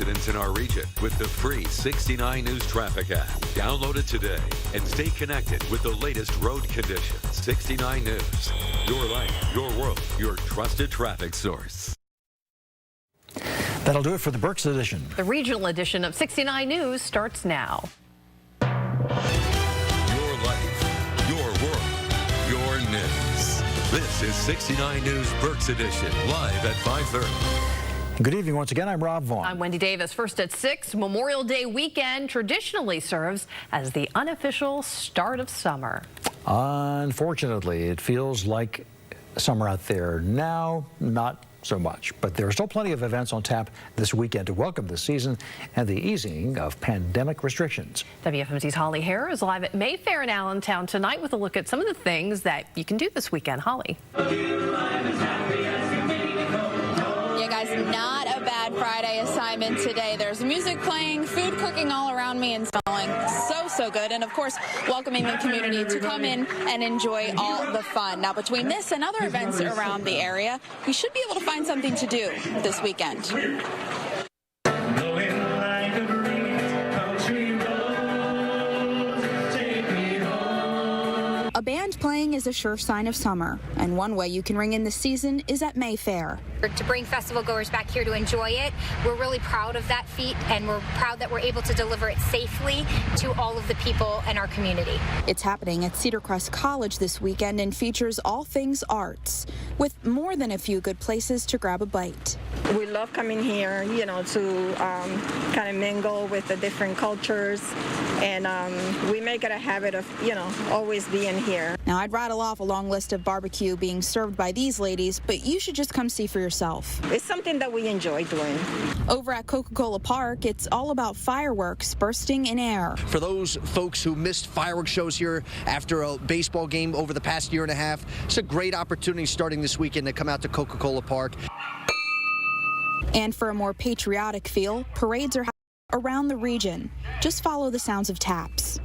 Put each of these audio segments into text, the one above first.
accidents in our region with the free 69 News Traffic app. Download it today and stay connected with the latest road conditions. 69 News. Your life, your world, your trusted traffic source. That'll do it for the Berks edition. The regional edition of 69 News starts now. Your life, your world, your news. This is 69 News Berks edition, live at 5:30. Good evening once again. I'm Rob Vaughn. I'm Wendy Davis. First at 6, Memorial Day weekend traditionally serves as the unofficial start of summer. Unfortunately, it feels like summer out there now, not so much. But there are still plenty of events on tap this weekend to welcome the season and the easing of pandemic restrictions. WFMZ's Holly Hare is live at Mayfair in Allentown tonight with a look at some of the things that you can do this weekend. Holly. Yeah, guys, not a bad Friday assignment today. There's music playing, food cooking all around me and smelling so good. And of course, welcoming the community to come in and enjoy all the fun. Now, between this and other events around the area, you should be able to find something to do this weekend. A band playing is a sure sign of summer, and one way you can ring in the season is at Mayfair. To bring festival goers back here to enjoy it, we're really proud of that feat, and we're proud that we're able to deliver it safely to all of the people in our community. It's happening at Cedar Crest College this weekend and features all things arts, with more than a few good places to grab a bite. We love coming here, you know, to kind of mingle with the different cultures, and we make it a habit of, you know, always being here. Now, I'd rattle off a long list of barbecue being served by these ladies, but you should just come see for yourself. It's something that we enjoy doing. Over at Coca-Cola Park, it's all about fireworks bursting in air. For those folks who missed fireworks shows here after a baseball game over the past year and a half, it's a great opportunity starting this weekend to come out to Coca-Cola Park. And for a more patriotic feel, parades are around the region. Just follow the sounds of taps.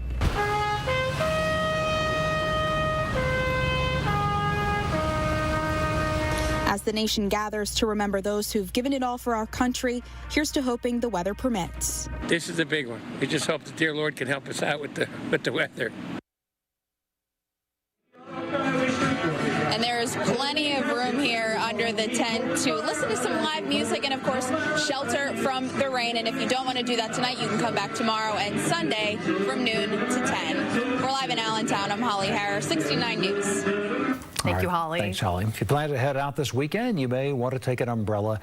As the nation gathers to remember those who've given it all for our country, here's to hoping the weather permits. This is a big one. We just hope the dear Lord can help us out with the weather. And there's plenty of room here under the tent to listen to some live music and, of course, shelter from the rain. And if you don't want to do that tonight, you can come back tomorrow and Sunday from noon to 10. We're live in Allentown. I'm Holly Hare, 69 News. Thank you, Holly. Thanks, Holly. If you plan to head out this weekend, you may want to take an umbrella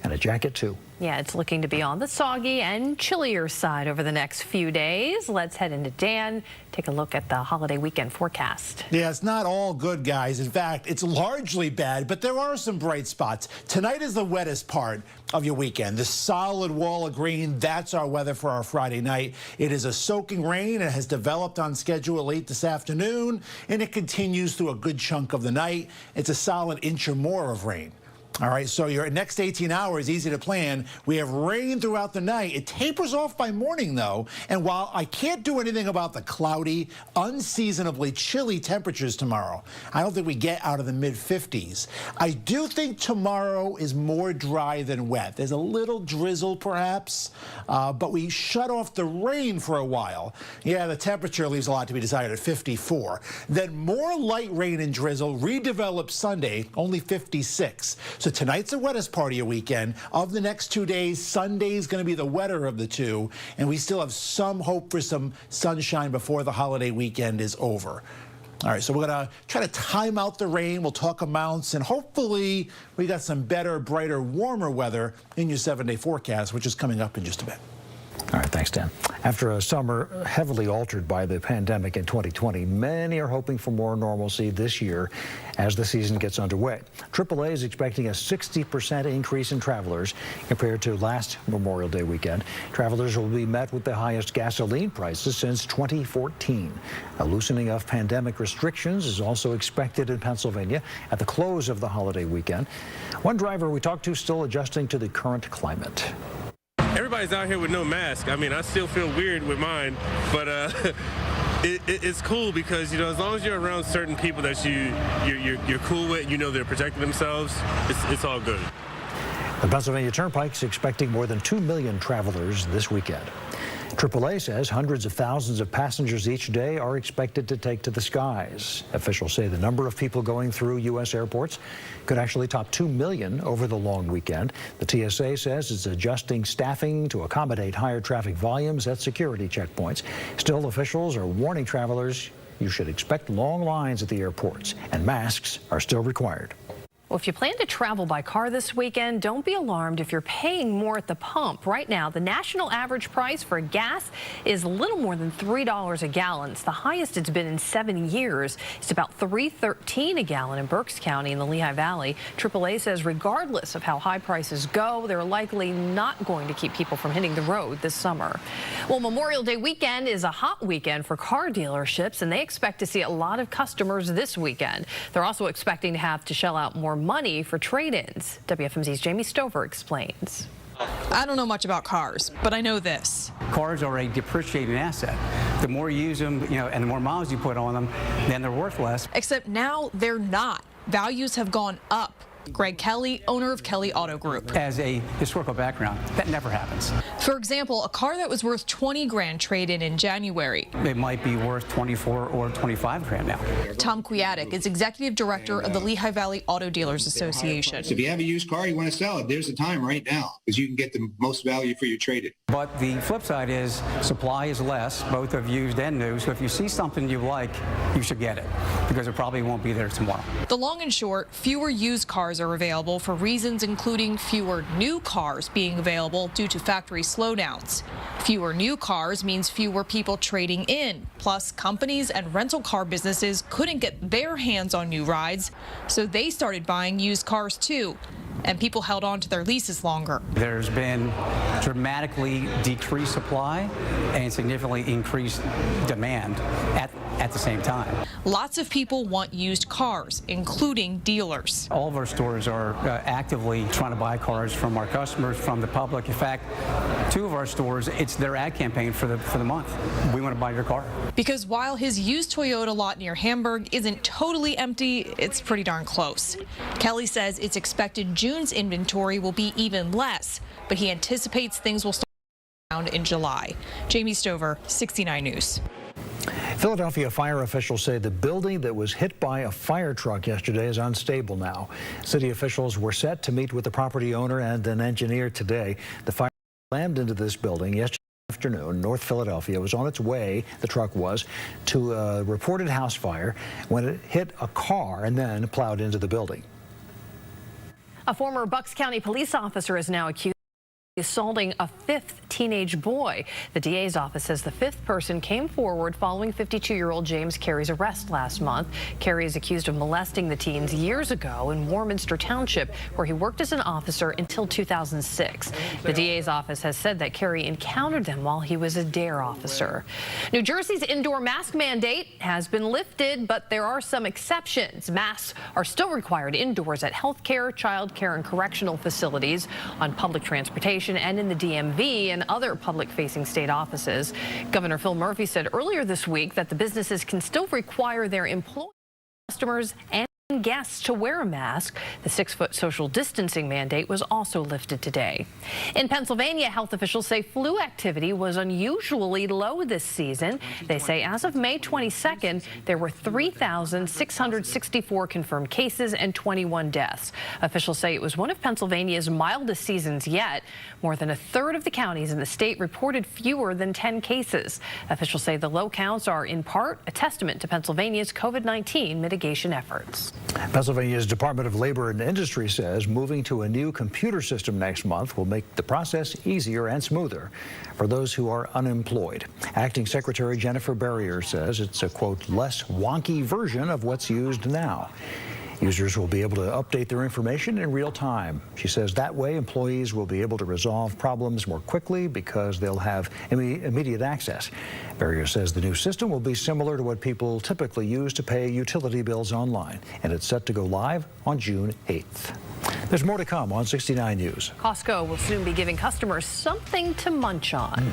and a jacket, too. Yeah, it's looking to be on the soggy and chillier side over the next few days. Let's head into Dan, take a look at the holiday weekend forecast. Yeah, it's not all good, guys. In fact, it's largely bad, but there are some bright spots. Tonight is the wettest part of your weekend. The solid wall of green, that's our weather for our Friday night. It is a soaking rain. It has developed on schedule late this afternoon, and it continues through a good chunk of the night. It's a solid inch or more of rain. All right, so your next 18 hours, easy to plan. We have rain throughout the night. It tapers off by morning, though. And while I can't do anything about the cloudy, unseasonably chilly temperatures tomorrow, I don't think we get out of the mid-50s. I do think tomorrow is more dry than wet. There's a little drizzle, perhaps, but we shut off the rain for a while. Yeah, the temperature leaves a lot to be desired at 54. Then more light rain and drizzle redevelops Sunday, only 56. So tonight's the wettest part of your weekend. Of the next 2 days, Sunday's going to be the wetter of the two, and we still have some hope for some sunshine before the holiday weekend is over. All right, so we're going to try to time out the rain. We'll talk amounts, and hopefully we got some better, brighter, warmer weather in your 7-day forecast, which is coming up in just a bit. All right, thanks, Dan. After a summer heavily altered by the pandemic in 2020, many are hoping for more normalcy this year as the season gets underway. AAA is expecting a 60% increase in travelers compared to last Memorial Day weekend. Travelers will be met with the highest gasoline prices since 2014. A loosening of pandemic restrictions is also expected in Pennsylvania at the close of the holiday weekend. One driver we talked to still adjusting to the current climate. Everybody's out here with no mask. I mean, I still feel weird with mine, but it's cool because, you know, as long as you're around certain people that you're cool with, you know they're protecting themselves, it's all good. The Pennsylvania Turnpike is expecting more than 2 million travelers this weekend. AAA says hundreds of thousands of passengers each day are expected to take to the skies. Officials say the number of people going through U.S. airports could actually top 2 million over the long weekend. The TSA says it's adjusting staffing to accommodate higher traffic volumes at security checkpoints. Still, officials are warning travelers you should expect long lines at the airports, and masks are still required. Well, if you plan to travel by car this weekend, don't be alarmed if you're paying more at the pump. Right now, the national average price for gas is a little more than $3 a gallon. It's the highest it's been in 7 years. It's about $3.13 a gallon in Berks County in the Lehigh Valley. AAA says regardless of how high prices go, they're likely not going to keep people from hitting the road this summer. Well, Memorial Day weekend is a hot weekend for car dealerships, and they expect to see a lot of customers this weekend. They're also expecting to have to shell out more money for trade-ins. WFMZ's Jamie Stover explains. I don't know much about cars, but I know this. Cars are a depreciating asset. The more you use them, and the more miles you put on them, then they're worth less. Except now they're not. Values have gone up. Greg Kelly, owner of Kelly Auto Group. As a historical background, that never happens. For example, a car that was worth 20 grand traded in January. It might be worth 24 or 25 grand now. Tom Kwiatek is executive director of the Lehigh Valley Auto Dealers Association. So if you have a used car, you want to sell it, there's the time right now because you can get the most value for your trade-in. But the flip side is supply is less, both of used and new. So if you see something you like, you should get it because it probably won't be there tomorrow. The long and short, fewer used cars are available for reasons including fewer new cars being available due to factory slowdowns. Fewer new cars means fewer people trading in. Plus, companies and rental car businesses couldn't get their hands on new rides, so they started buying used cars too. And people held on to their leases longer. There's been dramatically decreased supply and significantly increased demand at the same time. Lots of people want used cars, including dealers. All of our stores are actively trying to buy cars from our customers, from the public. In fact, 2 of our stores, it's their ad campaign for the month. We want to buy your car. Because while his used Toyota lot near Hamburg isn't totally empty, it's pretty darn close. Kelly says it's expected June's inventory will be even less, but he anticipates things will start around in July. Jamie Stover, 69 News. Philadelphia fire officials say the building that was hit by a fire truck yesterday is unstable now. City officials were set to meet with the property owner and an engineer today. The fire slammed into this building yesterday afternoon. North Philadelphia was on its way, the truck was, to a reported house fire when it hit a car and then plowed into the building. A former Bucks County police officer is now accused of assaulting a 5th teenage boy. The DA's office says the 5th person came forward following 52-year-old James Carey's arrest last month. Carey is accused of molesting the teens years ago in Warminster Township, where he worked as an officer until 2006. The DA's office has said that Carey encountered them while he was a DARE officer. New Jersey's indoor mask mandate has been lifted, but there are some exceptions. Masks are still required indoors at healthcare, childcare, and correctional facilities, on public transportation, and in the DMV and other public-facing state offices. Governor Phil Murphy said earlier this week that the businesses can still require their employees, customers, and guests to wear a mask. The 6-foot social distancing mandate was also lifted today. In Pennsylvania, health officials say flu activity was unusually low this season. They say as of May 22nd, there were 3,664 confirmed cases and 21 deaths. Officials say it was one of Pennsylvania's mildest seasons yet. More than a third of the counties in the state reported fewer than 10 cases. Officials say the low counts are in part a testament to Pennsylvania's COVID-19 mitigation efforts. Pennsylvania's Department of Labor and Industry says moving to a new computer system next month will make the process easier and smoother for those who are unemployed. Acting Secretary Jennifer Berrier says it's a, quote, less wonky version of what's used now. Users will be able to update their information in real time. She says that way employees will be able to resolve problems more quickly because they'll have immediate access. Berrier says the new system will be similar to what people typically use to pay utility bills online, and it's set to go live on June 8th. There's more to come on 69 News. Costco will soon be giving customers something to munch on.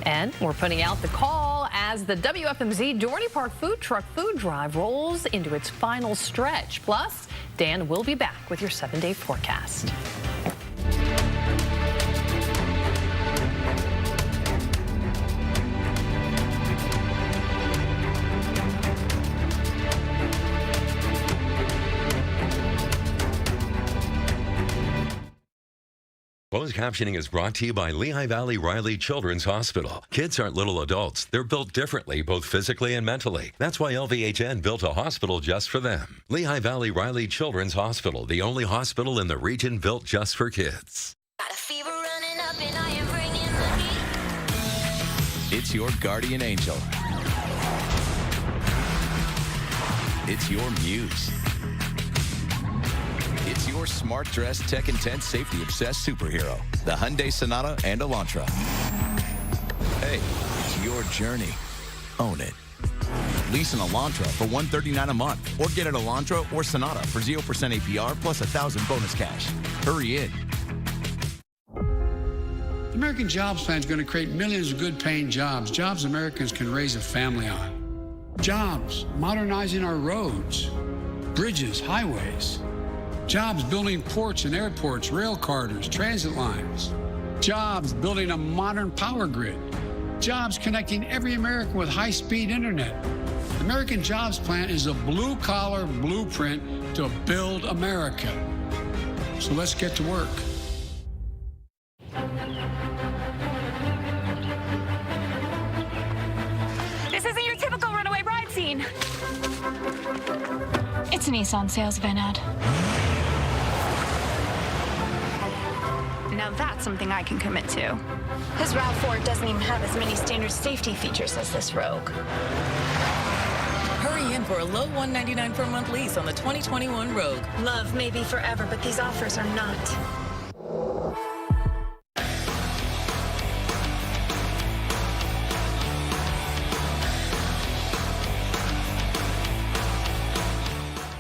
And we're putting out the call as the WFMZ Dorney Park Food Truck Food Drive rolls into its final stretch. Plus, Dan will be back with your 7-day forecast. Closed captioning is brought to you by Lehigh Valley Riley Children's Hospital. Kids aren't little adults. They're built differently, both physically and mentally. That's why LVHN built a hospital just for them. Lehigh Valley Riley Children's Hospital, the only hospital in the region built just for kids. Got a fever running up and I am bringing the heat. It's your guardian angel. It's your muse. It's your smart-dressed, tech-intense, safety-obsessed superhero, the Hyundai Sonata and Elantra. Hey, it's your journey. Own it. Lease an Elantra for $139 a month, or get an Elantra or Sonata for 0% APR plus $1,000 bonus cash. Hurry in. The American Jobs Plan is going to create millions of good-paying jobs Americans can raise a family on. Jobs modernizing our roads, bridges, highways. Jobs building ports and airports, rail corridors, transit lines. Jobs building a modern power grid. Jobs connecting every American with high-speed internet. The American Jobs Plan is a blue-collar blueprint to build America. So let's get to work. This isn't your typical runaway bride scene. It's a Nissan sales event ad. Now that's something I can commit to. His RAV4 doesn't even have as many standard safety features as this Rogue. Hurry in for a low $199 per month lease on the 2021 Rogue. Love may be forever, but these offers are not.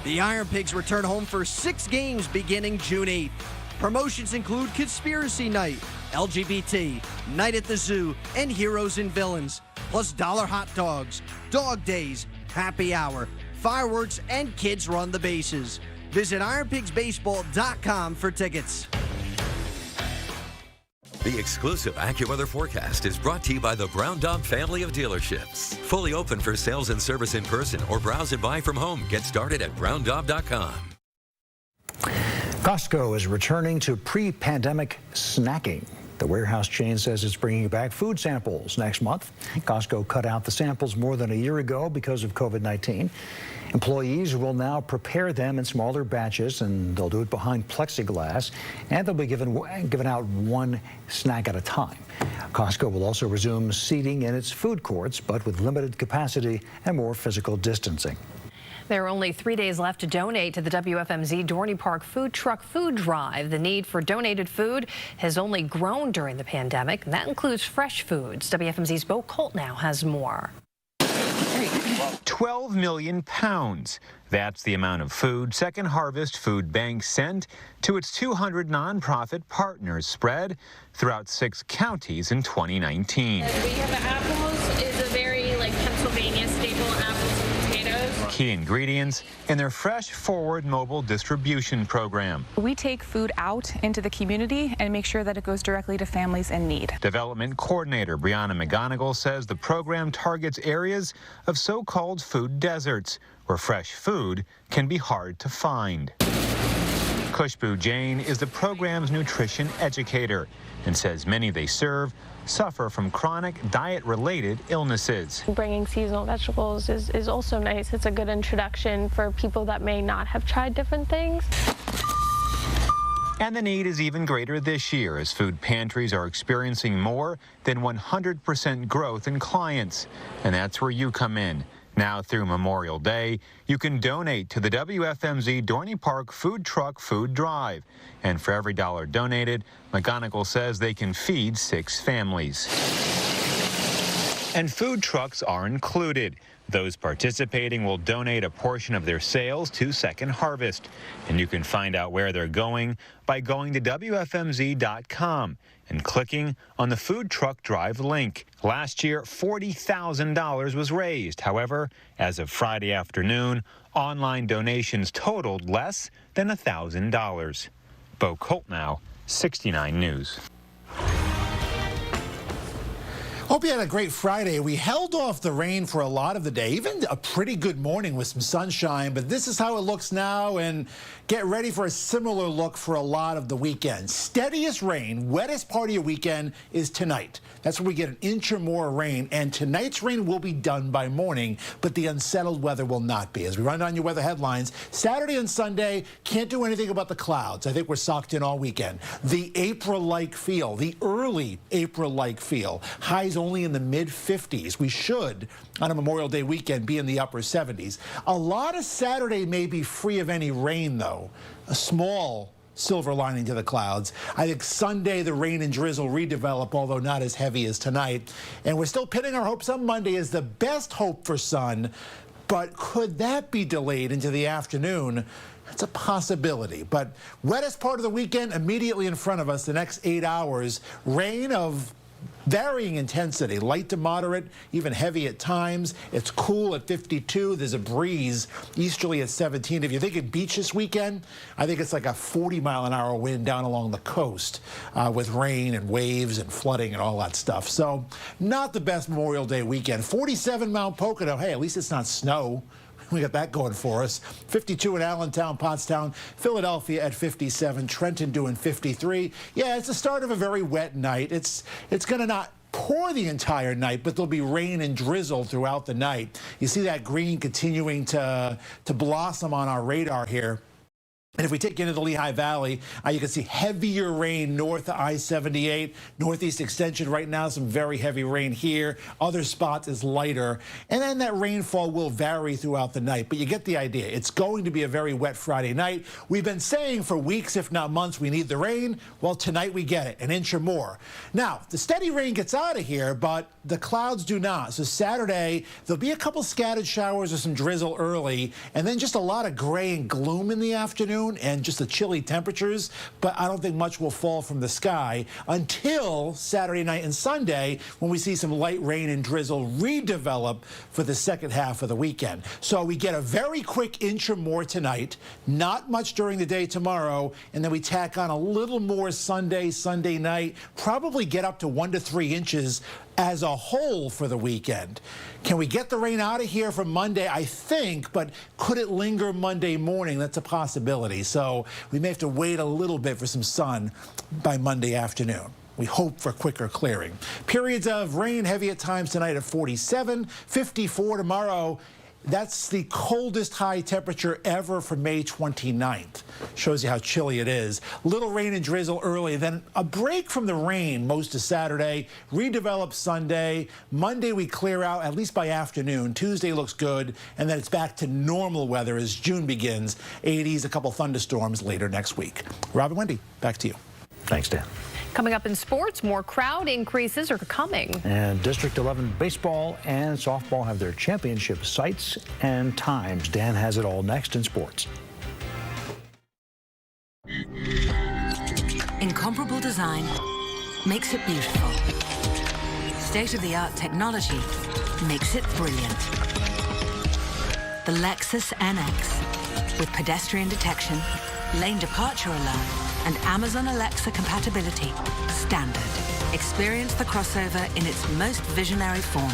The Iron Pigs return home for 6 games beginning June 8th. Promotions include Conspiracy Night, LGBT, Night at the Zoo, and Heroes and Villains, plus dollar hot dogs, dog days, happy hour, fireworks, and kids run the bases. Visit ironpigsbaseball.com for tickets. The exclusive AccuWeather forecast is brought to you by the Brown Dog family of dealerships. Fully open for sales and service in person or browse and buy from home. Get started at browndog.com. Costco is returning to pre-pandemic snacking. The warehouse chain says it's bringing back food samples next month. Costco cut out the samples more than a year ago because of COVID-19. Employees will now prepare them in smaller batches, and they'll do it behind plexiglass, and they'll be given out one snack at a time. Costco will also resume seating in its food courts, but with limited capacity and more physical distancing. There are only 3 days left to donate to the WFMZ Dorney Park Food Truck Food Drive. The need for donated food has only grown during the pandemic, and that includes fresh foods. WFMZ's Bo Colt now has more. 12 million pounds. That's the amount of food Second Harvest Food Bank sent to its 200 nonprofit partners spread throughout 6 counties in 2019. We have the apples, is a very Pennsylvania staple, apples and potatoes. Key ingredients in their Fresh Forward mobile distribution program. We take food out into the community and make sure that it goes directly to families in need. Development coordinator Brianna McGonigal says the program targets areas of so-called food deserts where fresh food can be hard to find. Khushbu Jain is the program's nutrition educator and says many they serve suffer from chronic diet-related illnesses. Bringing seasonal vegetables is also nice. It's a good introduction for people that may not have tried different things. And the need is even greater this year as food pantries are experiencing more than 100% growth in clients. And that's where you come in. Now through Memorial Day, you can donate to the WFMZ Dorney Park Food Truck Food Drive. And for every $1 donated, McGonigal says they can feed 6 families. And food trucks are included. Those participating will donate a portion of their sales to Second Harvest. And you can find out where they're going by going to WFMZ.com and clicking on the Food Truck Drive link. Last year, $40,000 was raised. However, as of Friday afternoon, online donations totaled less than $1,000. Bo Colt now, 69 News. Hope you had a great Friday. We held off the rain for a lot of the day, even a pretty good morning with some sunshine, but this is how it looks now, and get ready for a similar look for a lot of the weekend. Steadiest rain, wettest part of your weekend is tonight. That's where we get an inch or more of rain, and tonight's rain will be done by morning, but the unsettled weather will not be. As we run down your weather headlines, Saturday and Sunday, can't do anything about the clouds. I think we're socked in all weekend. The April-like feel, the early April-like feel. Highs only in the mid-50s. We should, on a Memorial Day weekend, be in the upper 70s. A lot of Saturday may be free of any rain, though. A small silver lining to the clouds. I think Sunday the rain and drizzle redevelop, although not as heavy as tonight. And we're still pinning our hopes on Monday as the best hope for sun. But could that be delayed into the afternoon? It's a possibility. But wettest part of the weekend immediately in front of us, the next 8 hours. Rain of varying intensity, light to moderate, even heavy at times. It's cool at 52. There's a breeze easterly at 17. If you're thinking beach this weekend, I think it's like a 40-mile-an-hour wind down along the coast with rain and waves and flooding and all that stuff. So not the best Memorial Day weekend. 47 Mount Pocono. Hey, at least it's not snow. We got that going for us. 52 in Allentown, Pottstown, Philadelphia at 57, Trenton doing 53. Yeah, it's the start of a very wet night. It's going to not pour the entire night, but there'll be rain and drizzle throughout the night. You see that green continuing to blossom on our radar here. And if we take you into the Lehigh Valley, you can see heavier rain north of I-78, northeast extension right now, some very heavy rain here. Other spots is lighter. And then that rainfall will vary throughout the night. But you get the idea. It's going to be a very wet Friday night. We've been saying for weeks, if not months, we need the rain. Well, tonight we get it, an inch or more. Now, the steady rain gets out of here, but the clouds do not. So Saturday, there'll be a couple scattered showers or some drizzle early, and then just a lot of gray and gloom in the afternoon. And just the chilly temperatures, but I don't think much will fall from the sky until Saturday night and Sunday when we see some light rain and drizzle redevelop for the second half of the weekend. So we get a very quick inch or more tonight, not much during the day tomorrow, and then we tack on a little more Sunday night, probably get up to 1 to 3 inches as a whole for the weekend. Can we get the rain out of here for Monday? I think, but could it linger Monday morning? That's a possibility. So we may have to wait a little bit for some sun by Monday afternoon. We hope for quicker clearing. Periods of rain heavy at times tonight at 47, 54 tomorrow. That's the coldest high temperature ever for May 29th. Shows you how chilly it is. Little rain and drizzle early, then a break from the rain most of Saturday, redevelop Sunday. Monday we clear out, at least by afternoon. Tuesday looks good, and then it's back to normal weather as June begins. 80s, a couple thunderstorms later next week. Rob and Wendy, back to you. Thanks, Dan. Coming up in sports, more crowd increases are coming. And District 11 baseball and softball have their championship sites and times. Dan has it all next in sports. Incomparable design makes it beautiful. State-of-the-art technology makes it brilliant. The Lexus NX with pedestrian detection, lane departure alert, and Amazon Alexa compatibility, standard. Experience the crossover in its most visionary form.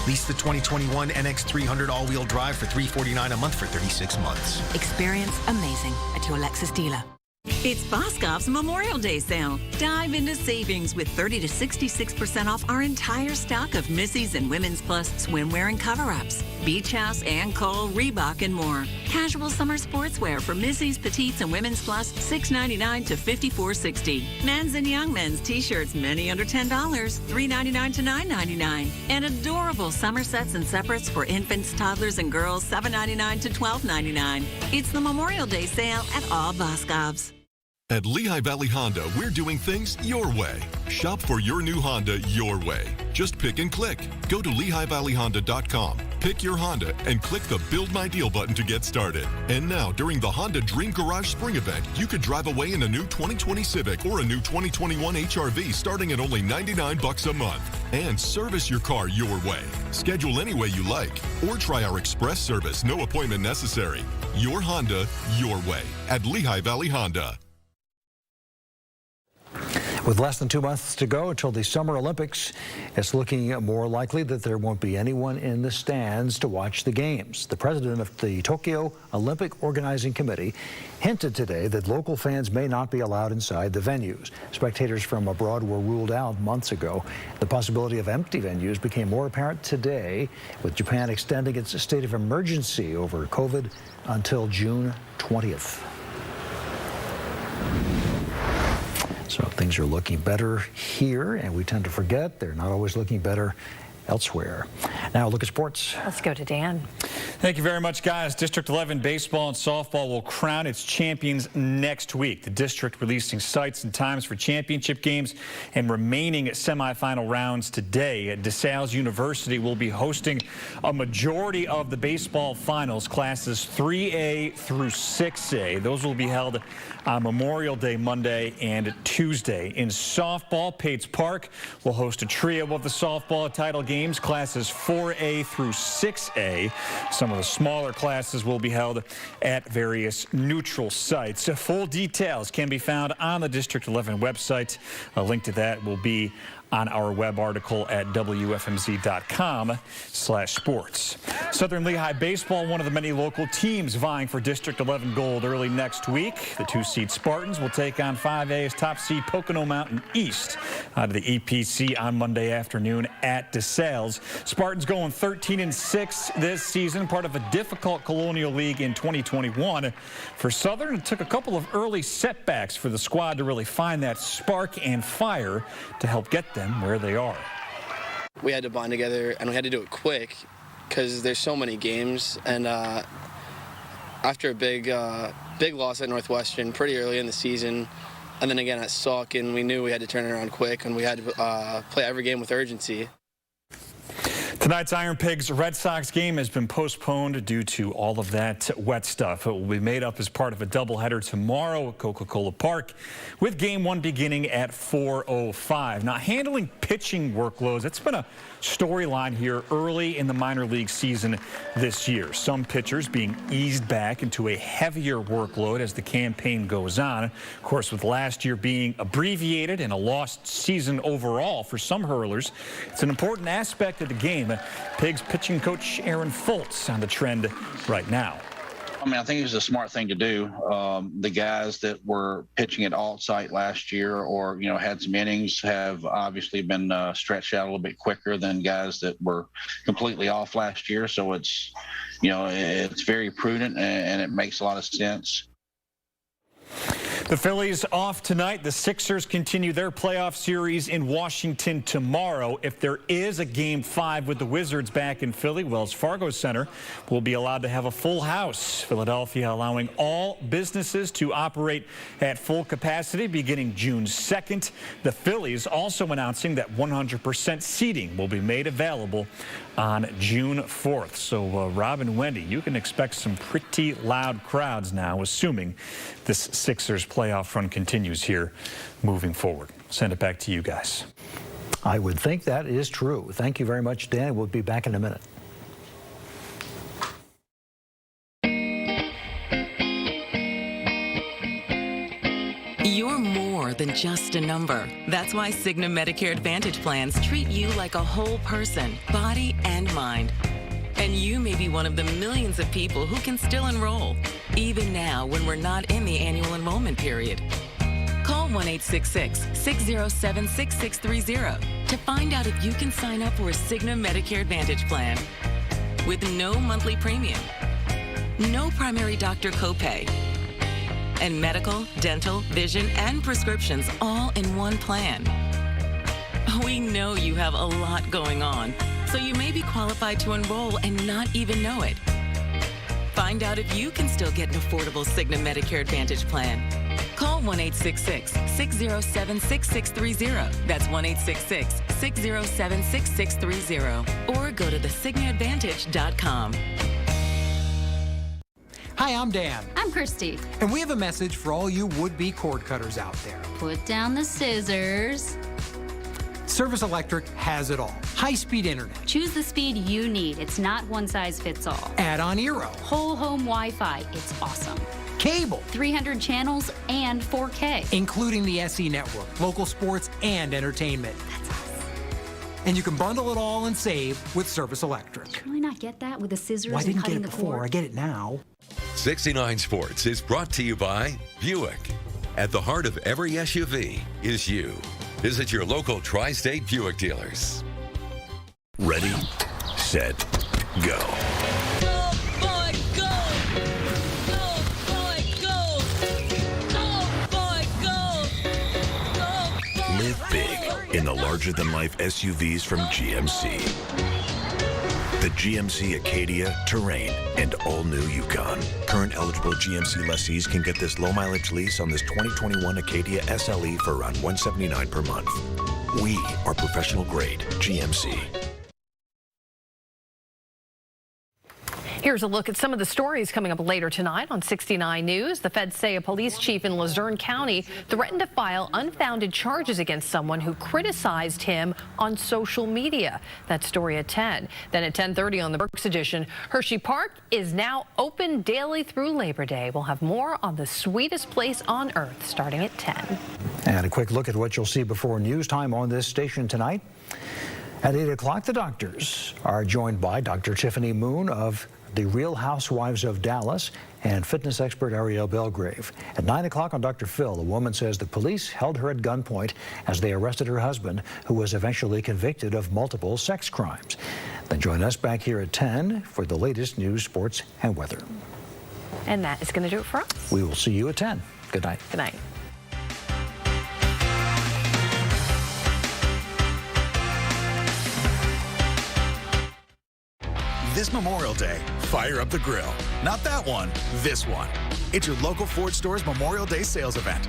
Lease the 2021 NX 300 all-wheel drive for $349 a month for 36 months. Experience amazing at your Lexus dealer. It's Boscov's Memorial Day sale. Dive into savings with 30 to 66% off our entire stock of Missy's and Women's Plus swimwear and cover-ups. Beach House, Ann Cole, Reebok, and more. Casual summer sportswear for Missy's, Petites, and Women's Plus, $6.99 to $54.60. Men's and young men's t-shirts, many under $10, $3.99 to $9.99. And adorable summer sets and separates for infants, toddlers, and girls, $7.99 to $12.99. It's the Memorial Day sale at all Boscov's. At Lehigh Valley Honda, we're doing things your way. Shop for your new Honda your way. Just pick and click. Go to LehighValleyHonda.com, pick your Honda, and click the Build My Deal button to get started. And now, during the Honda Dream Garage Spring Event, you could drive away in a new 2020 Civic or a new 2021 HRV starting at only $99 a month. And service your car your way. Schedule any way you like. Or try our express service, no appointment necessary. Your Honda, your way. At Lehigh Valley Honda. With less than 2 months to go until the Summer Olympics, it's looking more likely that there won't be anyone in the stands to watch the games. The president of the Tokyo Olympic Organizing Committee hinted today that local fans may not be allowed inside the venues. Spectators from abroad were ruled out months ago. The possibility of empty venues became more apparent today, with Japan extending its state of emergency over COVID until June 20th. So things are looking better here, and we tend to forget they're not always looking better elsewhere. Now, look at sports. Let's go to Dan. Thank you very much, guys. District 11 baseball and softball will crown its champions next week. The district releasing sites and times for championship games and remaining semifinal rounds today. DeSales University will be hosting a majority of the baseball finals, classes 3A through 6A. Those will be held on Memorial Day Monday and Tuesday. In softball, Pates Park will host a trio of the softball title games, classes 4A through 6A. Some of the smaller classes will be held at various neutral sites. Full details can be found on the District 11 website. A link to that will be on our web article at WFMZ.com/sports. Southern Lehigh Baseball, one of the many local teams vying for District 11 gold early next week. The 2-seed Spartans will take on 5A's top seed Pocono Mountain East out of the EPC on Monday afternoon at DeSales. Spartans going 13-6 this season, part of a difficult Colonial League in 2021. For Southern, it took a couple of early setbacks for the squad to really find that spark and fire to help get them where they are. We had to bond together, and we had to do it quick because there's so many games. And after a big loss at Northwestern pretty early in the season, and then again at Saucon, we knew we had to turn it around quick, and we had to play every game with urgency. Tonight's Iron Pigs Red Sox game has been postponed due to all of that wet stuff. It will be made up as part of a doubleheader tomorrow at Coca-Cola Park, with Game 1 beginning at 4:05. Now, handling pitching workloads, it's been a storyline here early in the minor league season this year. Some pitchers being eased back into a heavier workload as the campaign goes on. Of course, with last year being abbreviated and a lost season overall for some hurlers, it's an important aspect of the game. Pigs pitching coach Aaron Foltz on the trend right now. I mean, I think it was a smart thing to do. The guys that were pitching at alt-site last year or, had some innings have obviously been stretched out a little bit quicker than guys that were completely off last year. So it's, it's very prudent and it makes a lot of sense. The Phillies off tonight. The Sixers continue their playoff series in Washington tomorrow. If there is a Game 5 with the Wizards back in Philly, Wells Fargo Center will be allowed to have a full house. Philadelphia allowing all businesses to operate at full capacity beginning June 2nd. The Phillies also announcing that 100% seating will be made available on June 4th. So, Rob and Wendy, you can expect some pretty loud crowds now, assuming this Sixers playoff run continues here moving forward. Send it back to you guys. I would think that is true. Thank you very much, Dan. We'll be back in a minute. You're more than just a number. That's why Cigna Medicare Advantage plans treat you like a whole person, body and mind. And you may be one of the millions of people who can still enroll, even now when we're not in the annual enrollment period. Call 1-866-607-6630 to find out if you can sign up for a Cigna Medicare Advantage plan. With no monthly premium, no primary doctor copay, and medical, dental, vision, and prescriptions all in one plan. We know you have a lot going on, so you may be qualified to enroll and not even know it. Find out if you can still get an affordable Cigna Medicare Advantage plan. Call 1-866-607-6630. That's 1-866-607-6630. Or go to theCignaAdvantage.com. Hi, I'm Dan. I'm Christy. And we have a message for all you would-be cord cutters out there. Put down the scissors. Service Electric has it all. High-speed internet. Choose the speed you need. It's not one size fits all. Add on Eero. Whole home Wi-Fi. It's awesome. cable, 300 channels, and 4K. including the SE network, local sports, and entertainment. That's us. And you can bundle it all and save with Service Electric. Did you really not get that with the scissors Well, I and didn't get cutting it the before. cord? I get it now. 69 Sports is brought to you by Buick. At the heart of every SUV is you. Visit your local Tri-State Buick dealers. Ready, set, go. Go, boy, go! Go, boy, go! Go, boy, go! Go, boy, Live big in the larger-than-life SUVs from GMC. The GMC Acadia, Terrain, and all-new Yukon. Current eligible GMC lessees can get this low-mileage lease on this 2021 Acadia SLE for around $179 per month. We are professional-grade GMC. Here's a look at some of the stories coming up later tonight on 69 News. The feds say a police chief in Luzerne County threatened to file unfounded charges against someone who criticized him on social media. That story at 10. Then at 10:30 on the Brooks Edition, Hershey Park is now open daily through Labor Day. We'll have more on the sweetest place on earth starting at 10. And a quick look at what you'll see before news time on this station tonight. At 8 o'clock, the doctors are joined by Dr. Tiffany Moon of The Real Housewives of Dallas and fitness expert Ariel Belgrave. At 9 o'clock on Dr. Phil, a woman says the police held her at gunpoint as they arrested her husband, who was eventually convicted of multiple sex crimes. Then join us back here at 10 for the latest news, sports, and weather. And that is going to do it for us. We will see you at 10. Good night. Good night. This Memorial Day, fire up the grill. Not that one, this one. It's your local Ford store's Memorial Day sales event.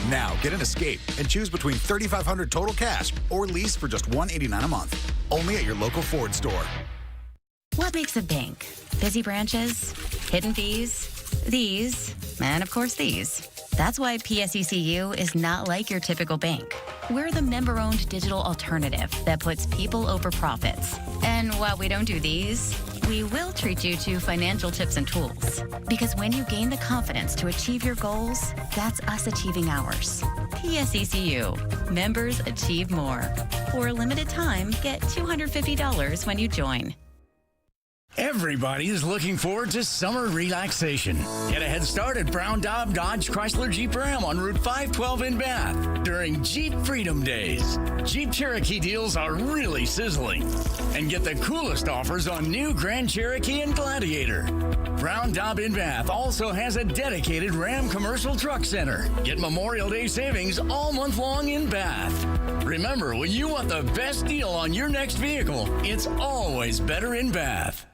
Now, get an Escape and choose between $3,500 total cash or lease for just $189 a month. Only at your local Ford store. What makes a bank? Busy branches, hidden fees, these, and of course these. That's why PSECU is not like your typical bank. We're the member-owned digital alternative that puts people over profits. And while we don't do these, we will treat you to financial tips and tools. Because when you gain the confidence to achieve your goals, that's us achieving ours. PSECU. Members achieve more. For a limited time, get $250 when you join. Everybody is looking forward to summer relaxation. Get a head start at Brown Daub Dodge Chrysler Jeep Ram on Route 512 in Bath during Jeep Freedom Days. Jeep Cherokee deals are really sizzling. And get the coolest offers on new Grand Cherokee and Gladiator. Brown Daub in Bath also has a dedicated Ram commercial truck center. Get Memorial Day savings all month long in Bath. Remember, when you want the best deal on your next vehicle, it's always better in Bath.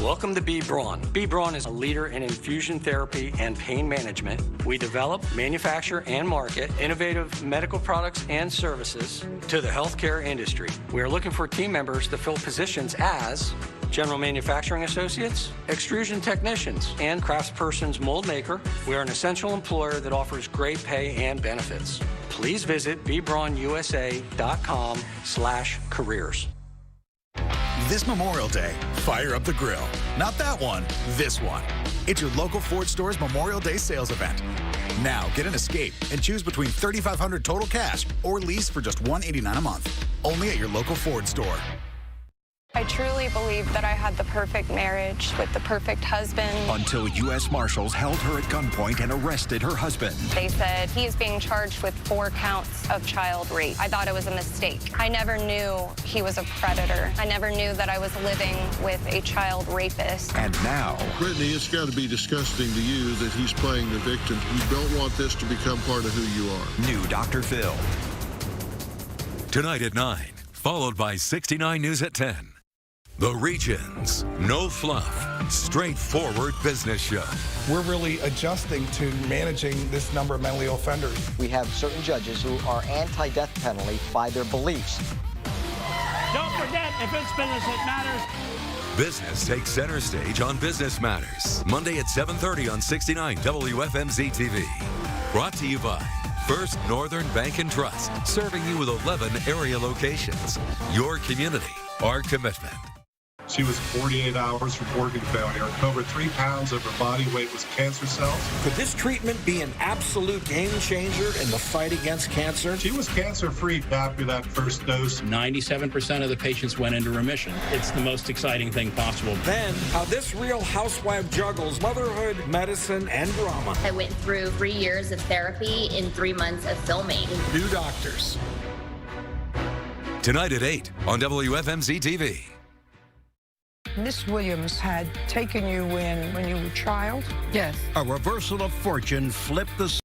Welcome to B. Braun. B. Braun is a leader in infusion therapy and pain management. We develop, manufacture, and market innovative medical products and services to the healthcare industry. We are looking for team members to fill positions as general manufacturing associates, extrusion technicians, and craftsperson's mold maker. We are an essential employer that offers great pay and benefits. Please visit bbraunusa.com/careers. This Memorial Day, fire up the grill. Not that one, this one. It's your local Ford store's Memorial Day sales event. Now, get an Escape and choose between $3,500 total cash or lease for just $189 a month. Only at your local Ford store. I truly believe that I had the perfect marriage with the perfect husband. Until U.S. Marshals held her at gunpoint and arrested her husband. They said he is being charged with 4 counts of child rape. I thought it was a mistake. I never knew he was a predator. I never knew that I was living with a child rapist. And now, Brittany, it's got to be disgusting to you that he's playing the victim. You don't want this to become part of who you are. New Dr. Phil. Tonight at 9, followed by 69 News at 10. The Regions, no fluff, straightforward business show. We're really adjusting to managing this number of mentally ill offenders. We have certain judges who are anti-death penalty by their beliefs. Don't forget, if it's business, it matters. Business takes center stage on Business Matters, Monday at 7:30 on 69 WFMZ TV. Brought to you by First Northern Bank and Trust, serving you with 11 area locations. Your community, our commitment. She was 48 hours from organ failure. Over 3 pounds of her body weight was cancer cells. Could this treatment be an absolute game changer in the fight against cancer? She was cancer-free after that first dose. 97% of the patients went into remission. It's the most exciting thing possible. Then, how this real housewife juggles motherhood, medicine, and drama. I went through 3 years of therapy in 3 months of filming. New doctors. Tonight at 8 on WFMZ TV. Miss Williams had taken you in when you were a child? Yes. A reversal of fortune flipped the